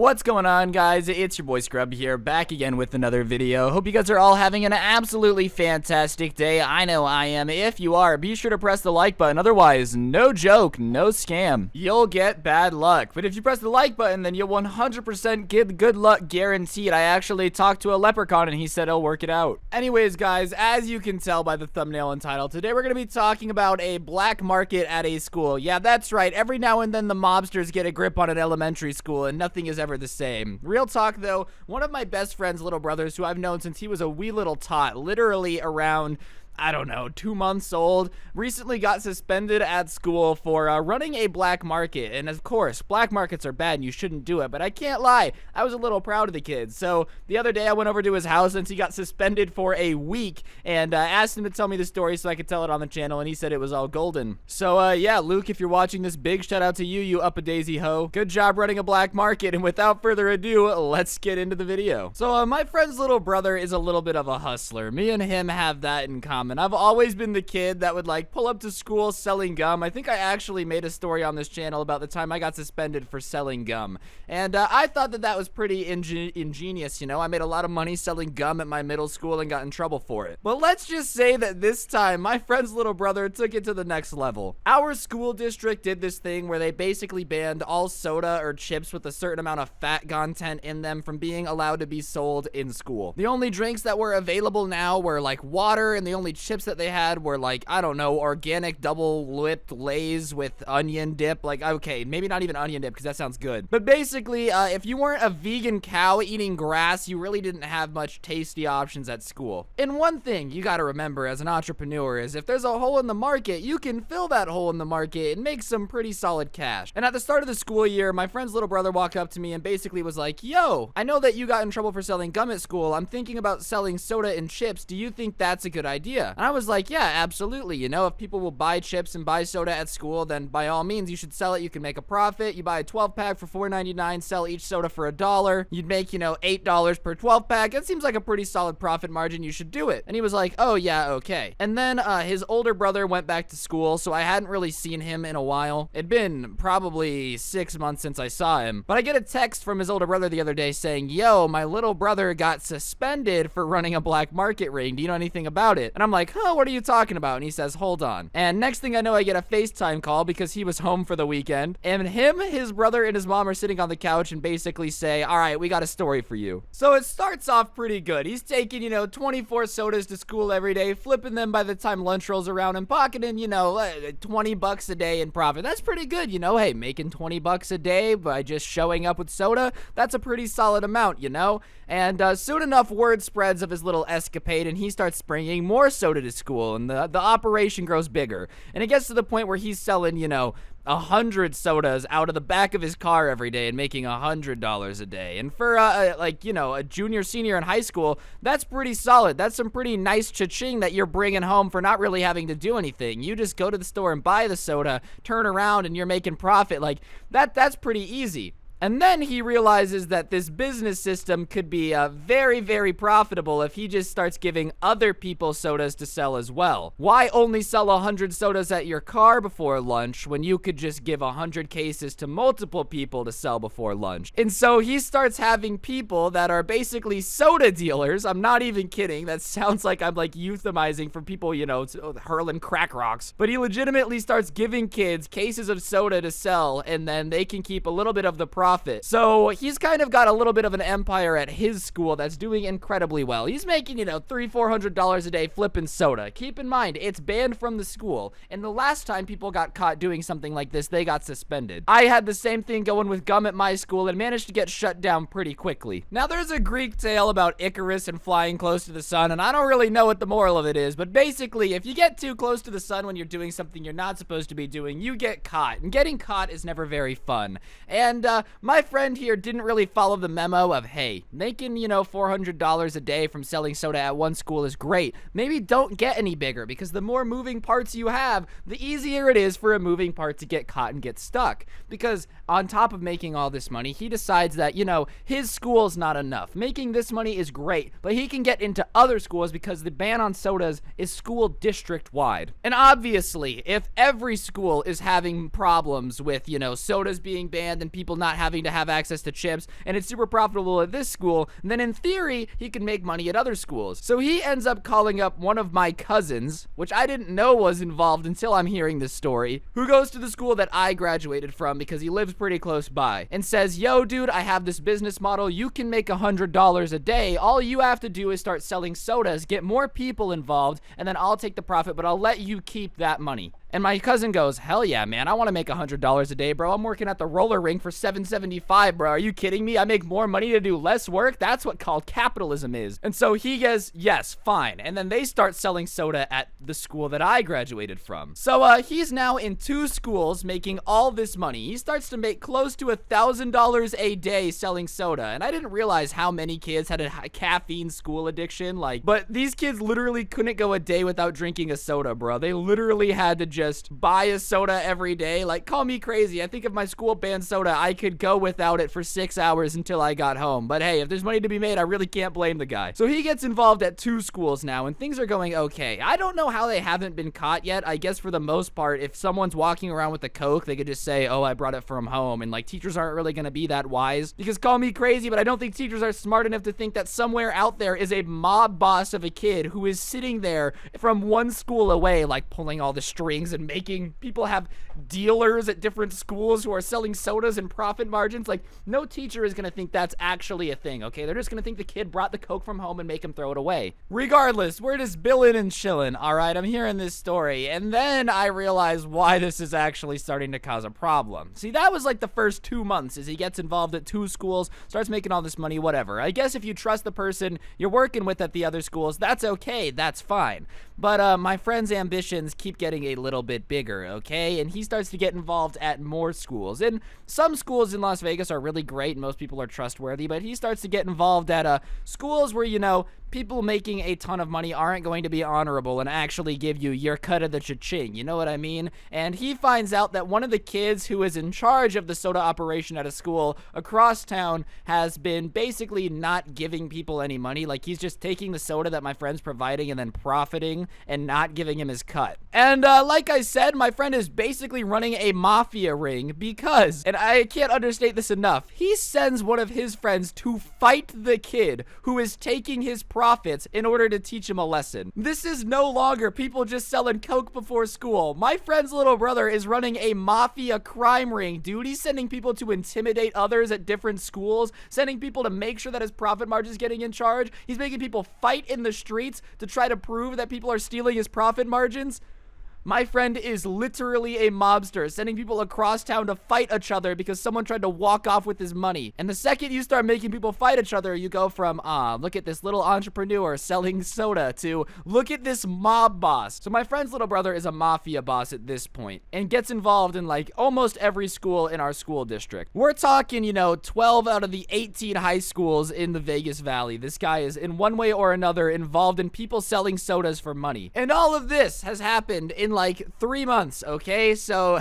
What's going on, guys? It's your boy Scrub here, back again with another video. Hope you guys are all having an absolutely fantastic day. I know I am. If you are, be sure to press the like button. Otherwise, no joke, no scam, you'll get bad luck. But if you press the like button, then you'll 100% get good luck guaranteed. I actually talked to a leprechaun and he said he'll work it out. Anyways, guys, as you can tell by the thumbnail and title, today we're going to be talking about a black market at a school. Yeah, that's right. Every now and then the mobsters get a grip on an elementary school and nothing is ever the same. Real talk though, one of my best friend's little brothers, who I've known since he was a wee little tot, literally around, I don't know, 2 months old, recently got suspended at school for running a black market. And of course, black markets are bad and you shouldn't do it, but I can't lie, I was a little proud of the kid. So the other day I went over to his house since he got suspended for a week and asked him to tell me the story so I could tell it on the channel, and he said it was all golden. So yeah, Luke, if you're watching this, big shout out to you, you up-a-daisy ho. Good job running a black market, and without further ado, let's get into the video. So my friend's little brother is a little bit of a hustler. Me and him have that in common. I've always been the kid that would like pull up to school selling gum. I think I actually made a story on this channel about the time I got suspended for selling gum. And I thought that was pretty ingenious, you know. I made a lot of money selling gum at my middle school and got in trouble for it. But let's just say that this time, my friend's little brother took it to the next level. Our school district did this thing where they basically banned all soda or chips with a certain amount of fat content in them from being allowed to be sold in school. The only drinks that were available now were like water, and the only chips that they had were like, I don't know, organic double-lipped Lays with onion dip. Like, okay, maybe not even onion dip because that sounds good. But basically, if you weren't a vegan cow eating grass, you really didn't have much tasty options at school. And one thing you gotta remember as an entrepreneur is if there's a hole in the market, you can fill that hole in the market and make some pretty solid cash. And at the start of the school year, my friend's little brother walked up to me and basically was like, yo, I know that you got in trouble for selling gum at school. I'm thinking about selling soda and chips. Do you think that's a good idea? And I was like, yeah, absolutely. You know, if people will buy chips and buy soda at school, then by all means, you should sell it. You can make a profit. You buy a 12-pack for $4.99, sell each soda for $1. You'd make, you know, $8 per 12-pack. That seems like a pretty solid profit margin. You should do it. And he was like, oh, yeah, okay. And then his older brother went back to school, so I hadn't really seen him in a while. It'd been probably 6 months since I saw him. But I get a text from his older brother the other day saying, yo, my little brother got suspended for running a black market ring. Do you know anything about it? And I'm like, huh, what are you talking about? And he says, hold on. And next thing I know, I get a FaceTime call because he was home for the weekend. And him, his brother, and his mom are sitting on the couch and basically say, all right, we got a story for you. So it starts off pretty good. He's taking, you know, 24 sodas to school every day, flipping them by the time lunch rolls around and pocketing, you know, 20 bucks a day in profit. That's pretty good, you know. Hey, making 20 bucks a day by just showing up with soda, that's a pretty solid amount, you know. And soon enough, word spreads of his little escapade, and he starts bringing more soda to school, and the operation grows bigger. And it gets to the point where he's selling, you know, 100 sodas out of the back of his car every day and making $100 a day. And for like, you know, a junior, senior in high school, that's pretty solid. That's some pretty nice cha-ching that you're bringing home for not really having to do anything. You just go to the store and buy the soda, turn around, and you're making profit. Like that's pretty easy. And then he realizes that this business system could be very, very profitable if he just starts giving other people sodas to sell as well. Why only sell 100 sodas at your car before lunch when you could just give 100 cases to multiple people to sell before lunch? And so he starts having people that are basically soda dealers. I'm not even kidding. That sounds like I'm like euthemizing for people, you know, hurling crack rocks. But he legitimately starts giving kids cases of soda to sell, and then they can keep a little bit of the profit. So he's kind of got a little bit of an empire at his school that's doing incredibly well. He's making, you know, $300-400 a day flipping soda. Keep in mind, it's banned from the school. And the last time people got caught doing something like this, they got suspended. I had the same thing going with gum at my school and managed to get shut down pretty quickly. Now, there's a Greek tale about Icarus and flying close to the sun, and I don't really know what the moral of it is, but basically, if you get too close to the sun when you're doing something you're not supposed to be doing, you get caught. And getting caught is never very fun. And, my friend here didn't really follow the memo of, hey, making, you know, $400 a day from selling soda at one school is great. Maybe don't get any bigger, because the more moving parts you have, the easier it is for a moving part to get caught and get stuck. Because on top of making all this money, he decides that, you know, his school's not enough. Making this money is great, but he can get into other schools because the ban on sodas is school district-wide. And obviously, if every school is having problems with, you know, sodas being banned and people not having having to have access to chips, and it's super profitable at this school, then in theory, he can make money at other schools. So he ends up calling up one of my cousins, which I didn't know was involved until I'm hearing this story, who goes to the school that I graduated from because he lives pretty close by, and says, yo, dude, I have this business model. You can make $100 a day. All you have to do is start selling sodas, get more people involved, and then I'll take the profit, but I'll let you keep that money. And my cousin goes, hell yeah, man, I want to make $100 a day, bro. I'm working at the roller rink for $7.75, bro. Are you kidding me? I make more money to do less work? That's what called capitalism is. And so he goes, yes, fine. And then they start selling soda at the school that I graduated from. So he's now in 2 schools making all this money. He starts to make close to $1,000 a day selling soda. And I didn't realize how many kids had a caffeine school addiction. But these kids literally couldn't go a day without drinking a soda, bro. They literally had to just buy a soda every day. Like, call me crazy. I think if my school banned soda, I could go without it for 6 hours until I got home. But hey, if there's money to be made, I really can't blame the guy. So he gets involved at 2 schools now, and things are going okay. I don't know how they haven't been caught yet. I guess for the most part, if someone's walking around with a Coke, they could just say, oh, I brought it from home. And like, teachers aren't really going to be that wise, because call me crazy, but I don't think teachers are smart enough to think that somewhere out there is a mob boss of a kid who is sitting there from one school away, like pulling all the strings and making people have dealers at different schools who are selling sodas and profit margins. Like, no teacher is going to think that's actually a thing, okay? They're just going to think the kid brought the Coke from home and make him throw it away. Regardless, we're just billin' and chillin', all right? I'm hearing this story, and then I realize why this is actually starting to cause a problem. See, that was like the first 2 months as he gets involved at 2 schools, starts making all this money, whatever. I guess if you trust the person you're working with at the other schools, that's okay, that's fine. But my friend's ambitions keep getting a little bit bigger, okay? And he starts to get involved at more schools. And some schools in Las Vegas are really great and most people are trustworthy, but he starts to get involved at schools where, you know, people making a ton of money aren't going to be honorable and actually give you your cut of the cha-ching, you know what I mean? And he finds out that one of the kids who is in charge of the soda operation at a school across town has been basically not giving people any money. Like, he's just taking the soda that my friend's providing and then profiting and not giving him his cut. And like I said, my friend is basically running a mafia ring because, and I can't understate this enough, he sends one of his friends to fight the kid who is taking his profits in order to teach him a lesson. This is no longer people just selling Coke before school. My friend's little brother is running a mafia crime ring, dude. He's sending people to intimidate others at different schools, sending people to make sure that his profit margin is getting in charge. He's making people fight in the streets to try to prove that people are stealing his profit margins. My friend is literally a mobster, sending people across town to fight each other because someone tried to walk off with his money. And the second you start making people fight each other, you go from, look at this little entrepreneur selling soda to, look at this mob boss. So my friend's little brother is a mafia boss at this point and gets involved in like almost every school in our school district. We're talking, you know, 12 out of the 18 high schools in the Vegas Valley. This guy is in one way or another involved in people selling sodas for money. And all of this has happened in like 3 months, okay? So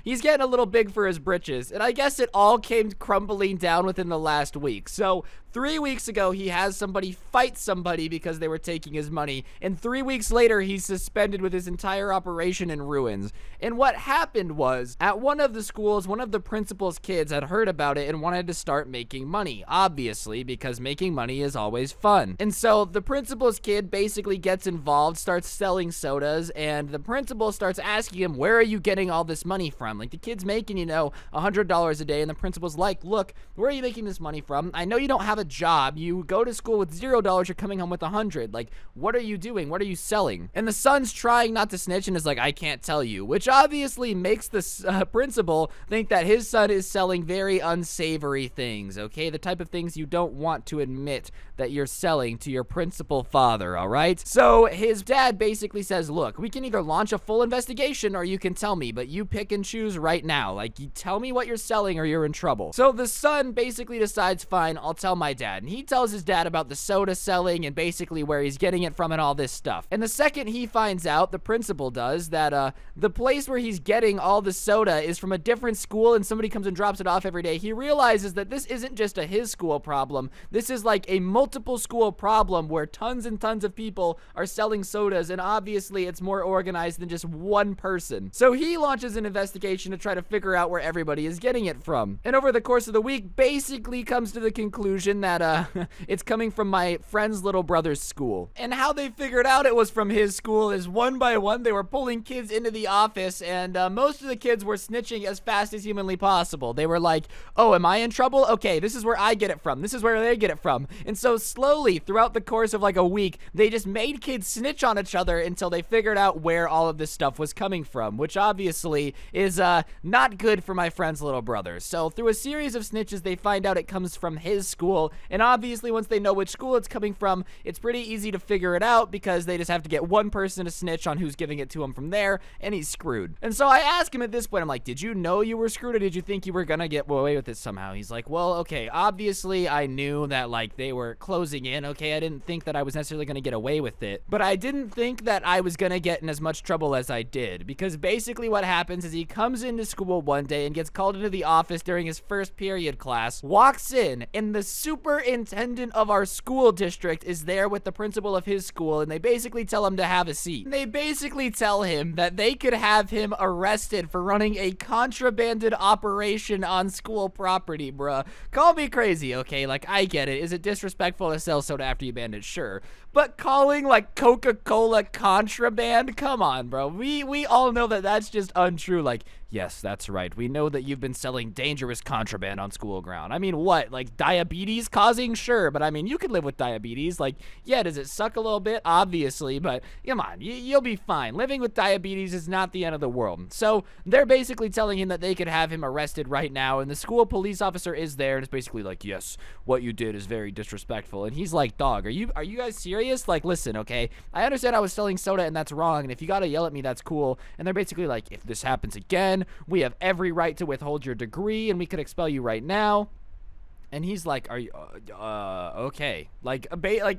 he's getting a little big for his britches, and I guess it all came crumbling down within the last week. So 3 weeks ago, he has somebody fight somebody because they were taking his money, and 3 weeks later, he's suspended with his entire operation in ruins. And what happened was, at one of the schools, one of the principal's kids had heard about it and wanted to start making money, obviously, because making money is always fun. And so the principal's kid basically gets involved, starts selling sodas, and the principal starts asking him, where are you getting all this money from? Like, the kid's making, you know, $100 a day, and the principal's like, look, where are you making this money from? I know you don't have a job. You go to school with $0, you're coming home with 100. Like, what are you doing? What are you selling? And the son's trying not to snitch and is like, I can't tell you, which obviously makes the principal think that his son is selling very unsavory things, okay? The type of things you don't want to admit that you're selling to your principal father, all right? So his dad basically says, look, we can either launch a full investigation or you can tell me, but you pick and choose right now. Like, you tell me what you're selling or you're in trouble. So the son basically decides, fine, I'll tell my dad. And he tells his dad about the soda selling and basically where he's getting it from and all this stuff. And the second he finds out, the principal does, that the place where he's getting all the soda is from a different school and somebody comes and drops it off every day, he realizes that this isn't just a his school problem. This is like a multiple school problem where tons and tons of people are selling sodas, and obviously it's more organized than than just one person. So he launches an investigation to try to figure out where everybody is getting it from. And over the course of the week, basically comes to the conclusion that it's coming from my friend's little brother's school. And how they figured out it was from his school is one by one, they were pulling kids into the office, and most of the kids were snitching as fast as humanly possible. They were like, oh, am I in trouble? Okay, this is where I get it from. This is where they get it from. And so slowly, throughout the course of like a week, they just made kids snitch on each other until they figured out where all of this stuff was coming from, which obviously is not good for my friend's little brother. So through a series of snitches, they find out it comes from his school, and obviously once they know which school it's coming from, it's pretty easy to figure it out because they just have to get one person to snitch on who's giving it to him from there, and he's screwed. And so I ask him at this point, I'm like, did you know you were screwed, or did you think you were gonna get away with it somehow? He's like, well, okay, obviously I knew that like they were closing in, okay, I didn't think that I was necessarily gonna get away with it, but I didn't think that I was gonna get in as much trouble as I did, because basically what happens is he comes into school one day and gets called into the office during his first period class, walks in, and the superintendent of our school district is there with the principal of his school, and they basically tell him to have a seat. They basically tell him that they could have him arrested for running a contrabanded operation on school property, bruh. Call me crazy, okay? Like, I get it. Is it disrespectful to sell soda after you banned it? Sure. But calling, like, Coca-Cola contraband? Come on, bro. We all know that that's just untrue. Like, yes, that's right. We know that you've been selling dangerous contraband on school ground. I mean, what? Like, diabetes causing? Sure, but I mean, you could live with diabetes. Like, yeah, does it suck a little bit? Obviously, but come on, you'll be fine. Living with diabetes is not the end of the world. So they're basically telling him that they could have him arrested right now, and the school police officer is there, and it's basically like, yes, what you did is very disrespectful. And he's like, dog, are you guys serious? Like, listen, okay, I understand I was selling soda and that's wrong, and if you gotta yell at me, that's cool. And they're basically like, if this happens again, we have every right to withhold your degree, and we could expel you right now. And he's like, are you, okay. Like,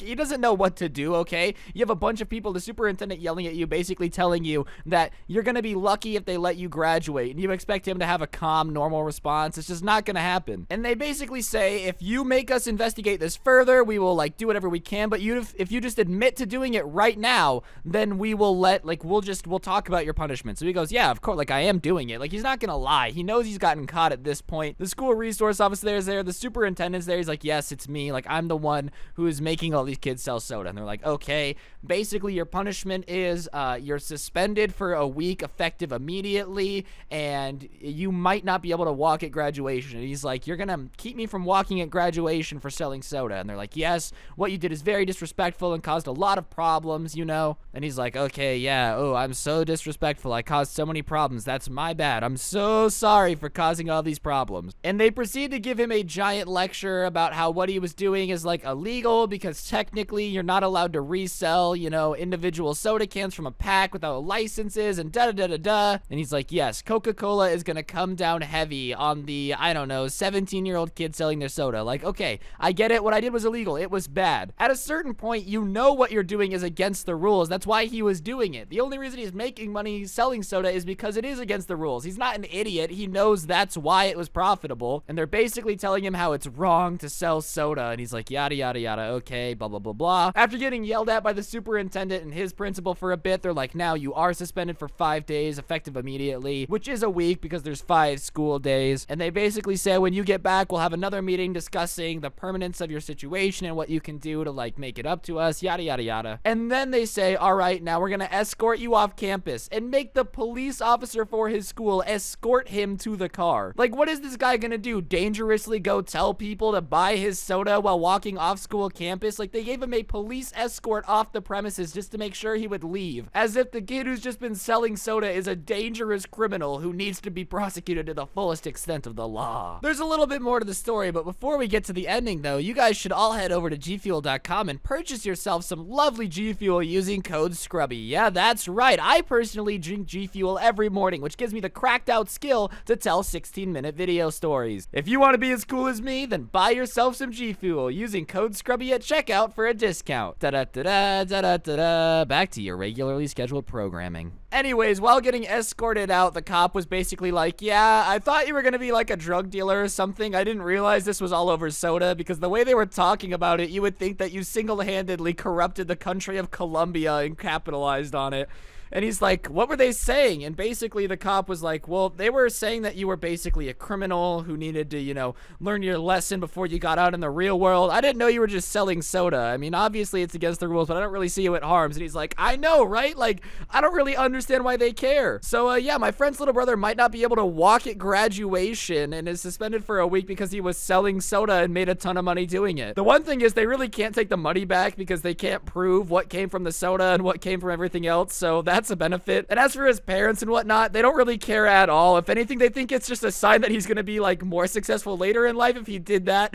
he doesn't know what to do, okay? You have a bunch of people, the superintendent yelling at you, basically telling you that you're gonna be lucky if they let you graduate, and you expect him to have a calm, normal response. It's just not gonna happen. And they basically say, if you make us investigate this further, we will, like, do whatever we can, but if you just admit to doing it right now, then we will we'll talk about your punishment. So he goes, yeah, of course, like, I am doing it. Like, he's not gonna lie. He knows he's gotten caught at this point. The school resource officer is there, the superintendent's there. He's like, yes, it's me. Like, I'm the one who is making all these kids sell soda. And they're like, okay, basically your punishment is you're suspended for a week effective immediately, and you might not be able to walk at graduation. And he's like, you're gonna keep me from walking at graduation for selling soda. And they're like, yes, what you did is very disrespectful and caused a lot of problems, you know. And he's like, okay, yeah, oh, I'm so disrespectful. I caused so many problems. That's my bad. I'm so sorry for causing all these problems. And they proceed to give him a giant lecture about how what he was doing is like illegal because technically you're not allowed to resell, you know, individual soda cans from a pack without licenses and da-da-da-da-da. And he's like, yes, Coca-Cola is gonna come down heavy on the, I don't know, 17-year-old kid selling their soda. Like, okay, I get it. What I did was illegal. It was bad. At a certain point, you know what you're doing is against the rules. That's why he was doing it. The only reason he's making money selling soda is because it is against the rules. He's not an idiot. He knows that's why it was profitable. And they're basically telling him how it's wrong to sell soda. And he's like, yada, yada, yada. Okay, blah, blah, blah, blah. After getting yelled at by the superintendent and his principal for a bit, they're like, now you are suspended for 5 days, effective immediately, which is a week because there's 5 school days. And they basically say, when you get back, we'll have another meeting discussing the permanence of your situation and what you can do to, like, make it up to us, yada, yada, yada. And then they say, all right, now we're gonna escort you off campus and make the police officer for his school escort him to the car. Like, what is this guy gonna do? Dangerously go tell people to buy his soda while walking off school campus? Like, they gave him a police escort off the premises just to make sure he would leave. As if the kid who's just been selling soda is a dangerous criminal who needs to be prosecuted to the fullest extent of the law. There's a little bit more to the story, but before we get to the ending though, you guys should all head over to gfuel.com and purchase yourself some lovely G Fuel using code Scrubby. Yeah, that's right. I personally drink G Fuel every morning, which gives me the cracked out skill to tell 16-minute video stories. If you want to be as cool as me, then buy yourself some G Fuel using code Scrubby at checkout for a discount. Da-da-da-da, da-da-da-da. Back to your regularly scheduled programming. Anyways, while getting escorted out, the cop was basically like, yeah, I thought you were gonna be like a drug dealer or something. I didn't realize this was all over soda, because the way they were talking about it, you would think that you single-handedly corrupted the country of Colombia and capitalized on it. And he's like, what were they saying? And basically the cop was like, well, they were saying that you were basically a criminal who needed to, you know, learn your lesson before you got out in the real world. I didn't know you were just selling soda. I mean, obviously it's against the rules, but I don't really see what harms. And he's like, I know, right? Like, I don't really understand why they care. So, yeah, my friend's little brother might not be able to walk at graduation and is suspended for a week because he was selling soda and made a ton of money doing it. The one thing is they really can't take the money back because they can't prove what came from the soda and what came from everything else, so that's a benefit. And as for his parents and whatnot, they don't really care at all. If anything, they think it's just a sign that he's gonna be like more successful later in life if he did that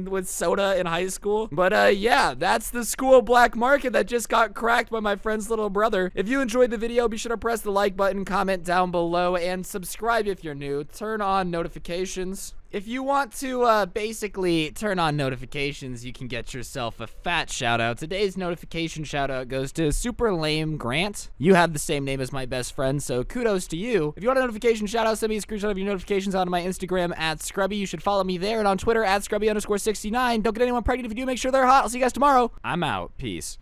with soda in high school. But yeah, that's the school black market that just got cracked by my friend's little brother. If you enjoyed the video, be sure to press the like button, comment down below, and subscribe if you're new. Turn on notifications. If you want to basically turn on notifications, you can get yourself a fat shout out. Today's notification shout out goes to Super Lame Grant. You have the same name as my best friend, so kudos to you. If you want a notification shout out, send me a screenshot of your notifications onto my Instagram @Scrubby. You should follow me there and on Twitter @Scrubby_69. Don't get anyone pregnant. If you do, make sure they're hot. I'll see you guys tomorrow. I'm out. Peace.